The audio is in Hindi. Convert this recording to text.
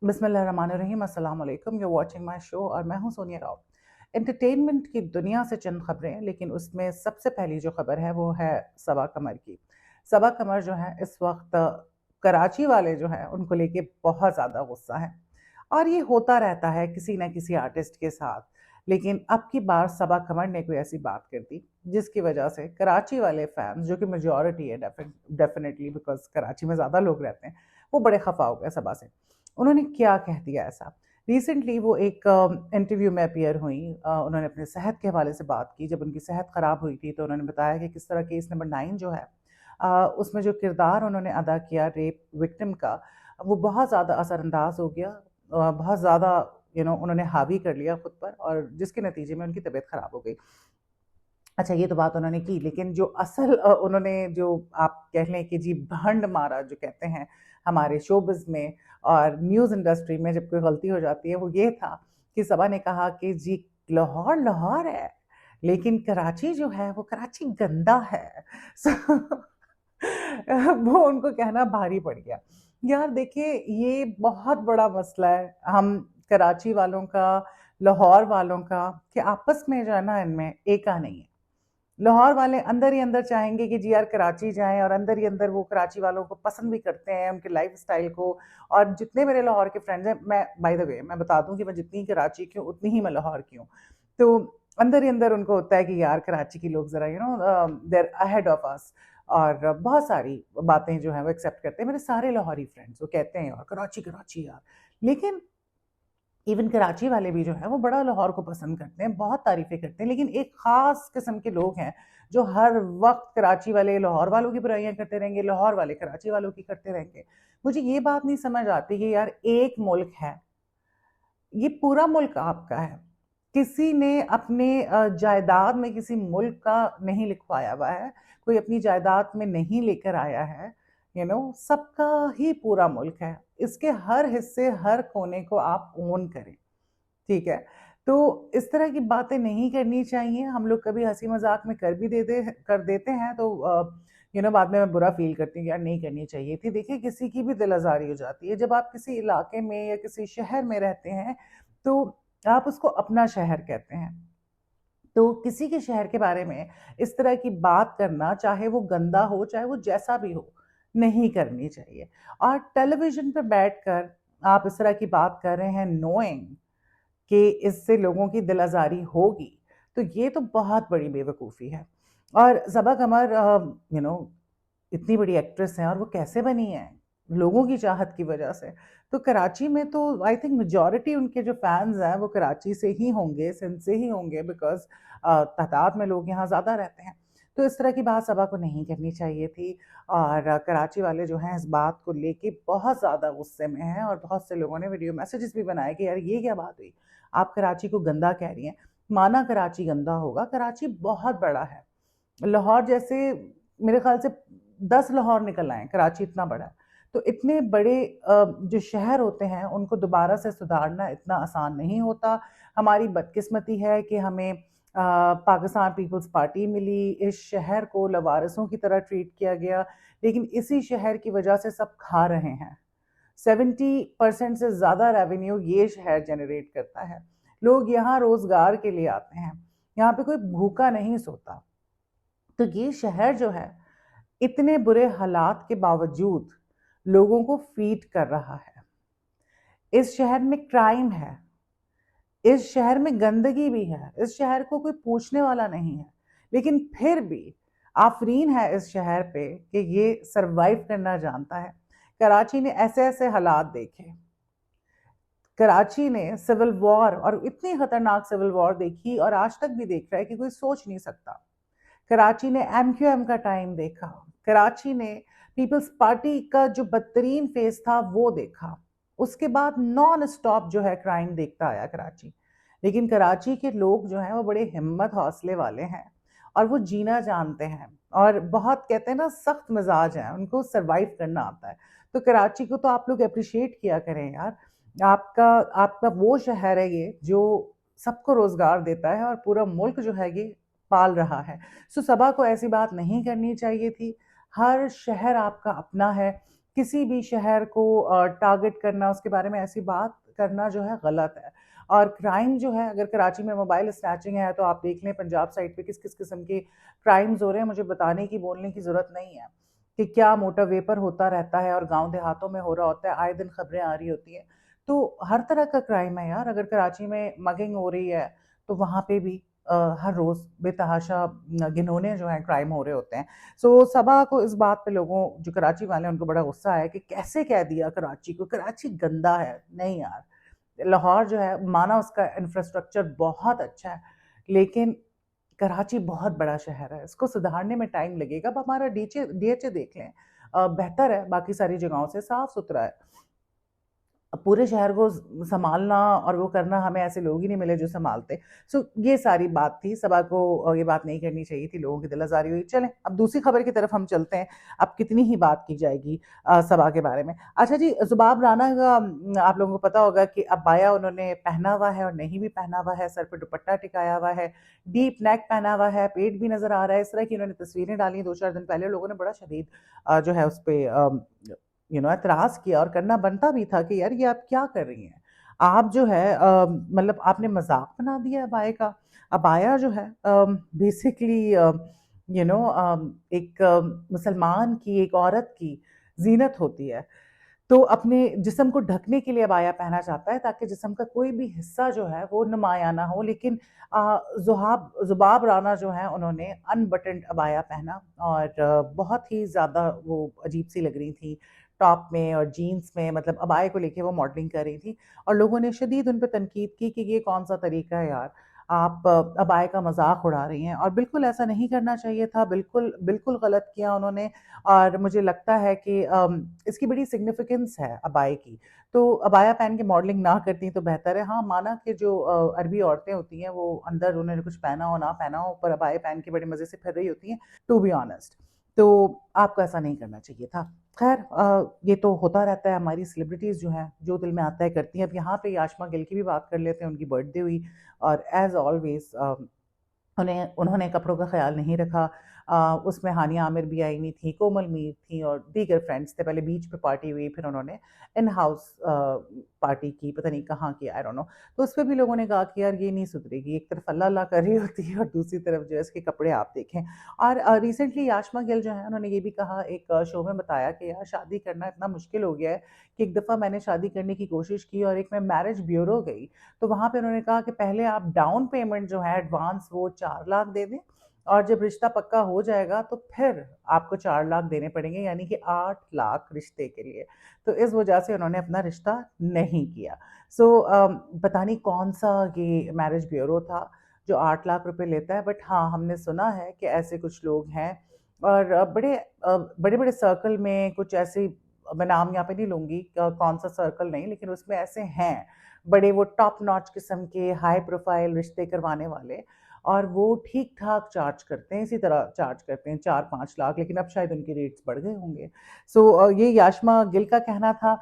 बिस्मिल्लाहिर्रहमानिर्रहीम, अस्सलाम वालेकुम। यू वाचिंग माय शो और मैं हूं सोनिया राव। एंटरटेनमेंट की दुनिया से चंद खबरें, लेकिन उसमें सबसे पहली जो खबर है वो है सबा कमर की। सबा कमर जो है इस वक्त कराची वाले जो हैं उनको लेके बहुत ज़्यादा गुस्सा है और ये होता रहता है किसी ना किसी आर्टिस्ट के साथ। लेकिन अब की बार सबा कमर ने कोई ऐसी बात कर दी जिसकी वजह से कराची वाले फैंस, जो कि मेजॉरिटी है डेफिनेटली बिकॉज कराची में ज़्यादा लोग रहते हैं, वो बड़े खफा हो गए सबा से। उन्होंने क्या कह दिया ऐसा? रिसेंटली वो एक इंटरव्यू में अपीयर हुई। उन्होंने अपने सेहत के हवाले से बात की। जब उनकी सेहत ख़राब हुई थी तो उन्होंने बताया कि किस तरह केस नंबर 9 जो है, उसमें जो किरदार उन्होंने अदा किया रेप विक्टिम का, वो बहुत ज़्यादा असरअंदाज हो गया। बहुत ज़्यादा उन्होंने हावी कर लिया खुद पर, और जिसके नतीजे में उनकी तबीयत ख़राब हो गई। अच्छा, ये तो बात उन्होंने की, लेकिन जो असल उन्होंने जो आप कह लें कि जी भंड मारा जो कहते हैं हमारे शोबिज़ में और न्यूज़ इंडस्ट्री में जब कोई गलती हो जाती है, वो ये था कि सबा ने कहा कि जी लाहौर लाहौर है, लेकिन कराची जो है वो कराची गंदा है। सो वो उनको कहना भारी पड़ गया। यार देखिए, ये बहुत बड़ा मसला है हम कराची वालों का, लाहौर वालों का, कि आपस में जो है ना इनमें एका नहीं है। लाहौर वाले अंदर ही अंदर चाहेंगे कि जी यार कराची जाएं, और अंदर ही अंदर वो कराची वालों को पसंद भी करते हैं, उनके लाइफस्टाइल को। और जितने मेरे लाहौर के फ्रेंड्स हैं, मैं बाय द वे मैं बता दूं कि मैं जितनी कराची की हूँ उतनी ही मैं लाहौर की हूँ। तो अंदर ही अंदर उनको होता है कि यार कराची के लोग ज़रा देर अहेड ऑफ अस, और बहुत सारी बातें जो हैं वो एक्सेप्ट करते हैं। मेरे सारे लाहौरी फ्रेंड्स वो कहते हैं यार कराची कराची यार। लेकिन इवन कराची वाले भी जो है वो बड़ा लाहौर को पसंद करते हैं, बहुत तारीफ़ें करते हैं। लेकिन एक ख़ास किस्म के लोग हैं जो हर वक्त कराची वाले लाहौर वालों की बुराइयां करते रहेंगे, लाहौर वाले कराची वालों की करते रहेंगे। मुझे ये बात नहीं समझ आती कि यार एक मुल्क है, ये पूरा मुल्क आपका है। किसी ने अपने जायदाद में किसी मुल्क का नहीं लिखवाया हुआ है, कोई अपनी जायदाद में नहीं लेकर आया है। सबका ही पूरा मुल्क है। इसके हर हिस्से, हर कोने को आप ओन करें। ठीक है? तो इस तरह की बातें नहीं करनी चाहिए। हम लोग कभी हँसी-मज़ाक में कर देते हैं तो बाद में मैं बुरा फ़ील करती हूँ कि यार नहीं करनी चाहिए थी। देखिए, किसी की भी दिल आज़ारी हो जाती है। जब आप किसी इलाके में या किसी शहर में रहते हैं, तो आप उसको अपना शहर कहते हैं। तो किसी के शहर के बारे में इस तरह की बात करना, चाहे वो गंदा हो, चाहे वो जैसा भी हो, नहीं करनी चाहिए। और टेलीविज़न पे बैठकर आप इस तरह की बात कर रहे हैं नोइंग कि इससे लोगों की दिल आज़ारी होगी, तो ये तो बहुत बड़ी बेवकूफ़ी है। और ज़बा कमर इतनी बड़ी एक्ट्रेस हैं, और वो कैसे बनी हैं? लोगों की चाहत की वजह से। तो कराची में तो आई थिंक मेजॉरिटी उनके जो फैन्स हैं वो कराची से ही होंगे, सिंध से ही होंगे, बिकॉज़ तादाद में लोग यहाँ ज़्यादा रहते हैं। तो इस तरह की बात सबा को नहीं करनी चाहिए थी। और कराची वाले जो हैं इस बात को लेके बहुत ज़्यादा गुस्से में हैं, और बहुत से लोगों ने वीडियो मैसेजेस भी बनाए कि यार ये क्या बात हुई? आप कराची को गंदा कह रही हैं। माना कराची गंदा होगा, कराची बहुत बड़ा है। लाहौर जैसे मेरे ख़्याल से 10 लाहौर निकल आएँ, कराची इतना बड़ा है। तो इतने बड़े जो शहर होते हैं उनको दोबारा से सुधारना इतना आसान नहीं होता। हमारी बदकिस्मती है कि हमें पाकिस्तान पीपल्स पार्टी मिली, इस शहर को लवारिसों की तरह ट्रीट किया गया, लेकिन इसी शहर की वजह से सब खा रहे हैं। 70% से ज़्यादा रेवेन्यू ये शहर जनरेट करता है। लोग यहाँ रोज़गार के लिए आते हैं। यहाँ पे कोई भूखा नहीं सोता। तो ये शहर जो है, इतने बुरे हालात के बावजूद लोगों को फीड कर रहा है। इस शहर में क्राइम है, इस शहर में गंदगी भी है, इस शहर को कोई पूछने वाला नहीं है। लेकिन फिर भी आफरीन है इस शहर पे कि ये सर्वाइव करना जानता है। कराची ने ऐसे-ऐसे हालात देखे। कराची ने सिविल वॉर, और इतनी खतरनाक सिविल वॉर देखी, और आज तक भी देख रहा है कि कोई सोच नहीं सकता। कराची ने एमक्यूएम का टाइम देखा। कराची ने पीपल्स पार्टी का जो बदतरीन फेस था वो देखा। उसके बाद नॉन स्टॉप जो है क्राइम देखता आया कराची। लेकिन कराची के लोग जो हैं वो बड़े हिम्मत हौसले वाले हैं, और वो जीना जानते हैं, और बहुत कहते हैं ना सख्त मिजाज हैं, उनको सरवाइव करना आता है। तो कराची को तो आप लोग अप्रिशिएट किया करें यार। आपका आपका वो शहर है ये जो सबको रोजगार देता है, और पूरा मुल्क जो है ये पाल रहा है। सो सबा को ऐसी बात नहीं करनी चाहिए थी। हर शहर आपका अपना है। किसी भी शहर को टारगेट करना, उसके बारे में ऐसी बात करना जो है गलत है। और क्राइम जो है, अगर कराची में मोबाइल स्नैचिंग है तो आप देख लें पंजाब साइड पे किस-किस किस्म के क्राइम्स हो रहे हैं, मुझे बताने की, बोलने की ज़रूरत नहीं है कि क्या मोटरवे पर होता रहता है और गाँव देहातों में हो रहा होता है, आए दिन खबरें आ रही होती हैं। तो हर तरह का क्राइम है यार, अगर कराची में मगिंग हो रही है, तो वहाँ पे भी हर रोज़ बेतहाशा घिनौने जो हैं क्राइम हो रहे होते हैं। सो सबा को इस बात पे, लोगों जो कराची वाले हैं उनको बड़ा गुस्सा है कि कैसे कह दिया कराची को, कराची गंदा है। नहीं यार, लाहौर जो है, माना उसका इंफ्रास्ट्रक्चर बहुत अच्छा है, लेकिन कराची बहुत बड़ा शहर है, इसको सुधारने में टाइम लगेगा। अब हमारा डीएचए देख लें, बेहतर है बाकी सारी जगहों से, साफ-सुथरा है। अब पूरे शहर को सँभालना और वो करना, हमें ऐसे लोग ही नहीं मिले जो सँभालते। सो ये सारी बात थी, सबा को ये बात नहीं करनी चाहिए थी, लोगों की दिल आज़ारी हुई। चलें, अब दूसरी खबर की तरफ हम चलते हैं। अब कितनी ही बात की जाएगी सबा के बारे में। अच्छा जी, ज़ुबाब राना का आप लोगों को पता होगा कि अबाया उन्होंने पहना हुआ है और नहीं भी पहना हुआ है, सर पे दुपट्टा टिकाया हुआ है, डीप नेक पहना हुआ है, पेट भी नज़र आ रहा है। इस तरह की उन्होंने तस्वीरें डाली 2-4 दिन पहले। लोगों ने बड़ा शदीद जो है उस पे एतराज़ किया, और करना बनता भी था कि यार ये आप क्या कर रही हैं? आप जो है मतलब आपने मज़ाक बना दिया है अबाया का। अबाया जो है बेसिकली एक मुसलमान की, एक औरत की ज़ीनत होती है। तो अपने जिस्म को ढकने के लिए अबाया पहना जाता है ताकि जिस्म का कोई भी हिस्सा जो है वो नुमायाँ ना हो। लेकिन ज़ुबाब राना जो हैं उन्होंने अनबटन्ड अबाया पहना, और बहुत ही ज़्यादा वो अजीब-सी लग रही थी टॉप में और जीन्स में, मतलब अबाए को लेके वो मॉडलिंग कर रही थी। और लोगों ने शदीद उन पे तनकीद की कि ये कौन-सा तरीका है यार, आप अबाए का मज़ाक उड़ा रही हैं, और बिल्कुल ऐसा नहीं करना चाहिए था, बिल्कुल, बिल्कुल गलत किया उन्होंने। और मुझे लगता है कि इसकी बड़ी सिग्निफिकेंस है अबाए की। तो अबाया पहन के मॉडलिंग ना करती तो बेहतर है। हाँ, माना कि जो अरबी औरतें होती हैं वो अंदर उन्होंने कुछ पहना हो ना पहना हो, पर अबाए पहन के बड़े मज़े से फिर रही होती हैं, टू बी ऑनेस्ट। तो आपको ऐसा नहीं करना चाहिए था। ख़ैर ये तो होता रहता है, हमारी सेलिब्रिटीज़ जो हैं, जो दिल में आता है करती हैं। अब यहाँ पे याशमा गिल की भी बात कर लेते हैं, उनकी बर्थडे हुई, और एज़ ऑलवेज़ उन्होंने कपड़ों का ख़्याल नहीं रखा। उसमें हानिया आमिर भी आई हुई थी, कोमल मीर थी और दीगर फ्रेंड्स थे। पहले बीच पे पार्टी हुई, फिर उन्होंने इन हाउस पार्टी की, पता नहीं कहाँ की, आई डोंट नो। तो उसपे भी लोगों ने कहा कि यार ये नहीं सुधरेगी। एक तरफ अल्लाह-अल्लाह कर रही होती है और दूसरी तरफ जो है इसके कपड़े आप देखें। और रिसेंटली याशमा गिल जो है उन्होंने ये भी कहा, एक शो में बताया कि यार शादी करना इतना मुश्किल हो गया है कि एक दफ़ा मैंने शादी करने की कोशिश की और एक मैं मैरिज ब्यूरो गई, तो वहाँ पे उन्होंने कहा कि पहले आप डाउन पेमेंट जो है एडवांस वो 4 लाख दे दें, और जब रिश्ता पक्का हो जाएगा तो फिर आपको 4 लाख देने पड़ेंगे, यानी कि 8 लाख रिश्ते के लिए। तो इस वजह से उन्होंने अपना रिश्ता नहीं किया। सो पता नहीं कौन-सा ये मैरिज ब्यूरो था जो 8 लाख रुपए लेता है, बट हाँ, हमने सुना है कि ऐसे कुछ लोग हैं। और बड़े-बड़े सर्कल में कुछ ऐसे, मैं नाम यहाँ पे नहीं लूँगी कौन-सा सर्कल नहीं, लेकिन उसमें ऐसे हैं, बड़े वो टॉप नॉच किस्म के हाई प्रोफाइल रिश्ते करवाने वाले, और वो ठीक-ठाक चार्ज करते हैं, इसी तरह चार्ज करते हैं 4-5 लाख, लेकिन अब शायद उनके रेट्स बढ़ गए होंगे। सो ये याशमा गिल का कहना था।